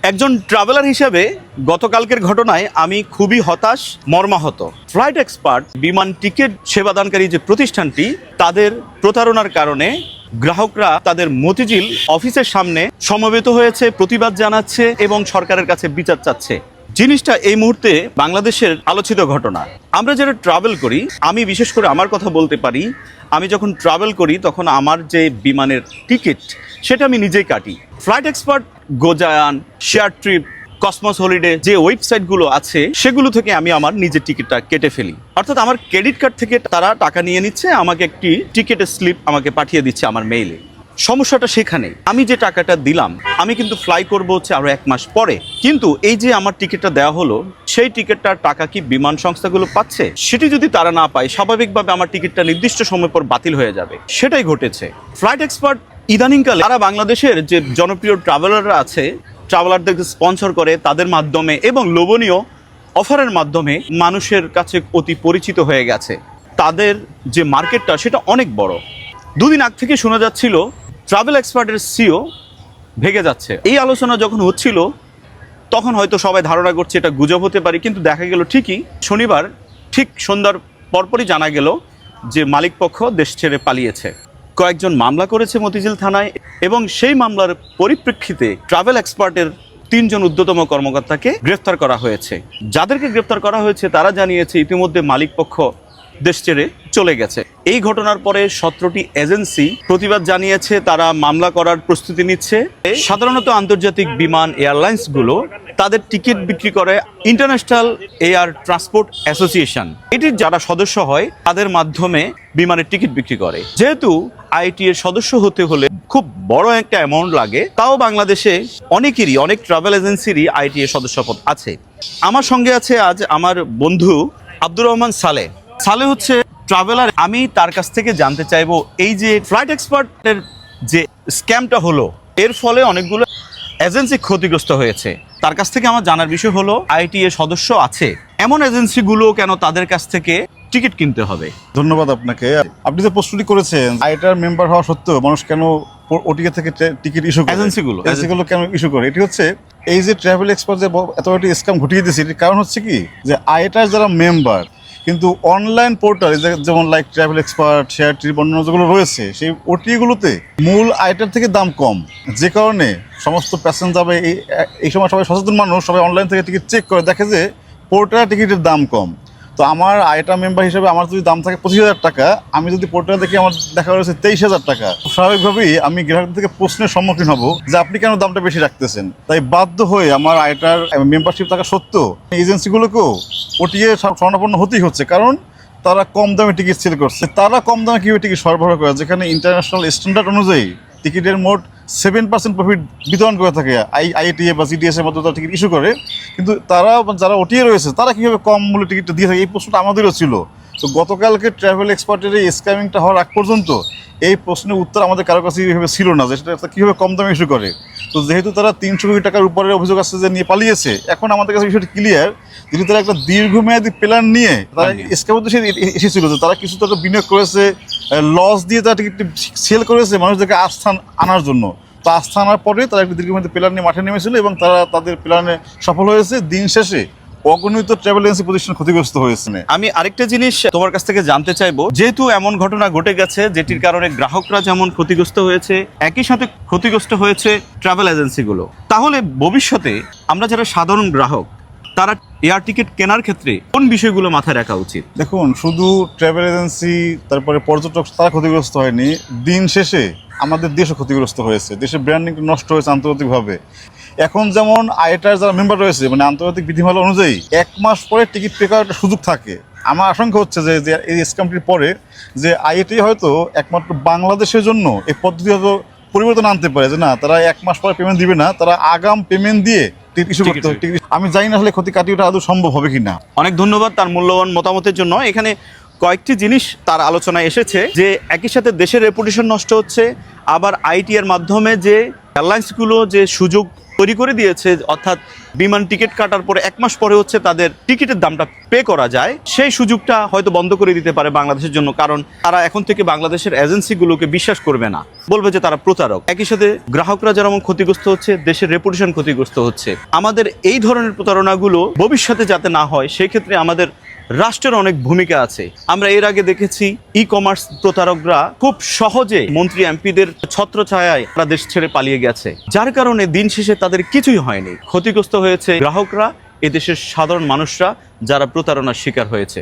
একজন ট্রাভেলার হিসেবে গতকালকের ঘটনায় আমি খুবই হতাশ, মর্মাহত। ফ্লাইট এক্সপার্ট বিমান টিকিট সেবাদানকারী যে প্রতিষ্ঠানটি, তাদের প্রতারণার কারণে গ্রাহকরা তাদের মতিঝিল অফিসের সামনে সমবেত হয়েছে, প্রতিবাদ জানাচ্ছে এবং সরকারের কাছে বিচার চাচ্ছে। জিনিসটা এই মুহূর্তে বাংলাদেশের আলোচিত ঘটনা। আমরা যারা ট্রাভেল করি, আমি বিশেষ করে আমার কথা বলতে পারি, আমি যখন ট্রাভেল করি তখন আমার যে বিমানের টিকিট সেটা আমি নিজেই কাটি। Flight expert, Gozayaan, share trip, cosmos holiday যে ওয়েবসাইটগুলো আছে সেগুলো থেকে আমি আমার নিজের টিকিটটা কেটে ফেলি। অর্থাৎ আমার ক্রেডিট কার্ড থেকে তারা টাকা নিয়ে নিচ্ছে, আমাকে একটি টিকিটের স্লিপ আমাকে পাঠিয়ে দিচ্ছে আমার মেইলে। সমস্যাটা সেখানে, আমি যে টাকাটা দিলাম, আমি কিন্তু ফ্লাই করবো হচ্ছে আরো 1 মাস পরে, কিন্তু এই যে আমার টিকিটটা দেওয়া হলো, সেই টিকিটটার টাকা কি বিমান সংস্থাগুলো পাচ্ছে? সেটি যদি তারা না পায়, স্বাভাবিকভাবে আমার টিকিটটা নির্দিষ্ট সময় পর বাতিল হয়ে যাবে। সেটাই ঘটেছে। ফ্লাইট এক্সপার্ট ইদানিংকালে তারা বাংলাদেশের যে জনপ্রিয় ট্রাভেলাররা আছে, ট্রাভেলারদেরকে স্পন্সর করে, তাদের মাধ্যমে এবং লোভনীয় অফারের মাধ্যমে মানুষের কাছে অতি পরিচিত হয়ে গেছে। তাদের যে মার্কেটটা সেটা অনেক বড়। দুদিন আগ থেকে শোনা যাচ্ছিল ট্রাভেল এক্সপার্টের সিও ভেগে যাচ্ছে। এই আলোচনা যখন হচ্ছিল তখন হয়তো সবাই ধারণা করছে এটা গুজব হতে পারে, কিন্তু দেখা গেল ঠিকই শনিবার ঠিক সন্ধ্যার পরপরই জানা গেল যে মালিকপক্ষ দেশ ছেড়ে পালিয়েছে। কয়েকজন মামলা করেছে মতিঝিল থানায় এবং সেই মামলার পরিপ্রেক্ষিতে ট্রাভেল এক্সপার্টের 3 জন ঊর্ধ্বতম কর্মকর্তাকে গ্রেফতার করা হয়েছে। যাদেরকে গ্রেফতার করা হয়েছে তারা জানিয়েছে ইতিমধ্যে মালিকপক্ষ দেশ ছেড়ে চলে গেছে। এই ঘটনার পরে 17টি এজেন্সি প্রতিবাদ জানিয়েছে, তারা মামলা করার প্রস্তুতি নিচ্ছে। সাধারণত আন্তর্জাতিক বিমান এয়ারলাইন্সগুলো তাদের টিকিট বিক্রি করে ইন্টারন্যাশনাল এয়ার ট্রান্সপোর্ট অ্যাসোসিয়েশন, এটির যারা সদস্য হয় তাদের মাধ্যমে বিমানের টিকিট বিক্রি করে। যেহেতু আইটি এর সদস্য হতে হলে খুব বড় একটা অ্যামাউন্ট লাগে, তাও বাংলাদেশে অনেক ট্রাভেল এজেন্সিরই আইটি এর সদস্যপদ আছে। আমার সঙ্গে আছে আজ আমার বন্ধু আব্দুর রহমান সালে। সালে হচ্ছে ট্রাভেলার। আমি তার কাছ থেকে জানতে চাইবো, এই যে ফ্লাইট এক্সপার্টের যে স্ক্যামটা হলো, এর ফলে অনেকগুলো এজেন্সি ক্ষতিগ্রস্ত হয়েছে। তার কাছ থেকে আমার জানার বিষয় হলো, আইটি এর সদস্য আছে এমন এজেন্সিগুলো কেন তাদের কাছ থেকে টিকিট কিনতে হবে? ধন্যবাদ আপনাকে। আপনি যে প্রশ্নটি করেছেন, আইটার মেম্বার হওয়া সত্ত্বেও মানুষ কেন ওটিকে থেকে টিকিট ইস্যু করে, এজেন্সিগুলো কেন ইস্যু করে, এটি হচ্ছে এই যে ট্রাভেল এক্সপার্ট যে এত একটি স্ক্যাম ঘটিয়ে দিয়েছে, এটির কারণ হচ্ছে কি যে আইটার যারা মেম্বার কিন্তু অনলাইন পোর্টাল যেমন like travel expert, share trip, অন্যান্য যেগুলো রয়েছে সেই ওটিগুলোতে মূল আইটার থেকে দাম কম, যে কারণে সমস্ত প্যাসেঞ্জার এই সময় সবাই সচেতন মানুষ সবাই অনলাইন থেকে টিকিট চেক করে দেখে যে পোর্টাল টিকিটের দাম কম। তো আমার আইটা মেম্বার হিসেবে আমার যদি দাম থাকে 25,000 টাকা, আমি যদি পোর্টাল দেখি আমার দেখা রয়েছে 23,000 টাকা, স্বাভাবিকভাবেই আমি গ্রাহকদের থেকে প্রশ্নের সম্মুখীন হব যে আপনি কেন দামটা বেশি রাখতেছেন। তাই বাধ্য হয়ে আমার আইটার মেম্বারশিপ থাকা সত্ত্বেও এজেন্সিগুলোকেও ওটিয়ে স্বর্ণাপন্ন হতেই হচ্ছে, কারণ তারা কম দামে টিকিট সেল করছে। তারা কম দামে কীভাবে টিকিট সরবরাহ করে, যেখানে ইন্টারন্যাশনাল স্ট্যান্ডার্ড অনুযায়ী টিকিটের মোট 7% প্রফিট বিতরণ করে থাকে আইএটিএ বা জিডিএস এর মধ্যে তারা টিকিট ইস্যু করে, কিন্তু তারা যারা ওটিএ রয়েছে তারা কীভাবে কম মূল্যে টিকিটটা দিয়ে থাকে, এই প্রশ্নটা আমাদেরও ছিল। তো গতকালকে ট্রাভেল এক্সপার্টের এই স্ক্যামিংটা হওয়ার আগ পর্যন্ত এই প্রশ্নের উত্তর আমাদের কারো কাছে এইভাবে ছিল না যে সেটা কীভাবে কম দামে ইস্যু করে। তো যেহেতু তারা 300 কোটি টাকার উপরে অভিযোগ আসছে যে নিয়ে পালিয়েছে, এখন আমাদের কাছে বিষয়টি ক্লিয়ার। যদি তারা একটা দীর্ঘমেয়াদী প্ল্যান নিয়ে তারা স্ক্যামের উদ্দেশ্যে এসেছিল, যে তারা কিছু টাকা বিনিয়োগ করেছে, লস দিয়ে তারা টিকিট সেল করেছে মানুষদেরকে আস্থান আনার জন্য। তো আস্থা আনার পরে তারা একটা দীর্ঘমেয়াদী প্ল্যান নিয়ে মাঠে নেমেছিল এবং তারা তাদের প্ল্যানে সফল হয়েছে। দিন শেষে অগণিত ট্রাভেল এজেন্সি প্রতিষ্ঠান ক্ষতিগ্রস্ত হয়েছে। আমি আরেকটা জিনিস তোমার কাছ থেকে জানতে চাইবো, যেহেতু এমন ঘটনা ঘটে গেছে যেটির কারণে গ্রাহকরা যেমন ক্ষতিগ্রস্ত হয়েছে, একই সাথে ক্ষতিগ্রস্ত হয়েছে ট্রাভেল এজেন্সিগুলো, তাহলে ভবিষ্যতে আমরা যারা সাধারণ গ্রাহক তারা এয়ার টিকিট কেনার ক্ষেত্রে কোন বিষয়গুলো মাথায় রাখা উচিত? দেখুন, শুধু ট্রাভেল এজেন্সি তারপরে পর্যটক তারা ক্ষতিগ্রস্ত হয়নি, দিন শেষে আমাদের দেশও ক্ষতিগ্রস্ত হয়েছে। দেশের ব্র্যান্ডিং নষ্ট হয়েছে আন্তর্জাতিকভাবে। এখন যেমন আইটার যারা মেম্বার রয়েছে, মানে আন্তর্জাতিক বিধিমালা অনুযায়ী 1 মাস পরে টিকিট পে করার একটা সুযোগ থাকে। আমার আশঙ্কা হচ্ছে যে এই স্ক্যামটির পরে যে আইটি হয়তো একমাত্র বাংলাদেশের জন্য এই পদ্ধতি হয়তো পরিবর্তন আনতে পারে, যে না তারা 1 মাস পরে পেমেন্ট দিবে না, তারা আগাম পেমেন্ট দিয়ে টিকিট ইস্যু করতে হবে। আমি জানি না আসলে ক্ষতি কাটিয়ে ওটা আদৌ সম্ভব হবে কিনা। অনেক ধন্যবাদ তার মূল্যবান মতামতের জন্য। এখানে কয়েকটি জিনিস তার আলোচনায় এসেছে, যে একই সাথে দেশের রেপুটেশন নষ্ট হচ্ছে, আবার আইটি এর মাধ্যমে যে এয়ারলাইন্সগুলো যে সুযোগ তৈরি করে দিয়েছে, অর্থাৎ বিমান টিকিট কাটার পরে 1 মাস পরে হচ্ছে তাদের টিকিটের দামটা পে করা যায়, সেই সুযোগটা হয়তো বন্ধ করে দিতে পারে বাংলাদেশের জন্য। কারণ তারা এখন থেকে বাংলাদেশের এজেন্সিগুলোকে বিশ্বাস করবে না, বলবে যে তারা প্রতারক। একই সাথে গ্রাহকরা যেমন ক্ষতিগ্রস্ত হচ্ছে, দেশের রেপুটেশন ক্ষতিগ্রস্ত হচ্ছে। আমাদের এই ধরনের প্রতারণাগুলো ভবিষ্যতে যাতে না হয়, সেই ক্ষেত্রে আমাদের রাষ্ট্রের অনেক ভূমিকা আছে। আমরা এর আগে দেখেছি ই কমার্স প্রতারকরা খুব সহজে মন্ত্রী এমপিদের ছত্রছায়ায় তারা দেশ ছেড়ে পালিয়ে গেছে, যার কারণে দিন শেষে তাদের কিছুই হয়নি। ক্ষতিগ্রস্ত হয়েছে গ্রাহকরা, এদেশের সাধারণ মানুষরা যারা প্রতারণার শিকার হয়েছে।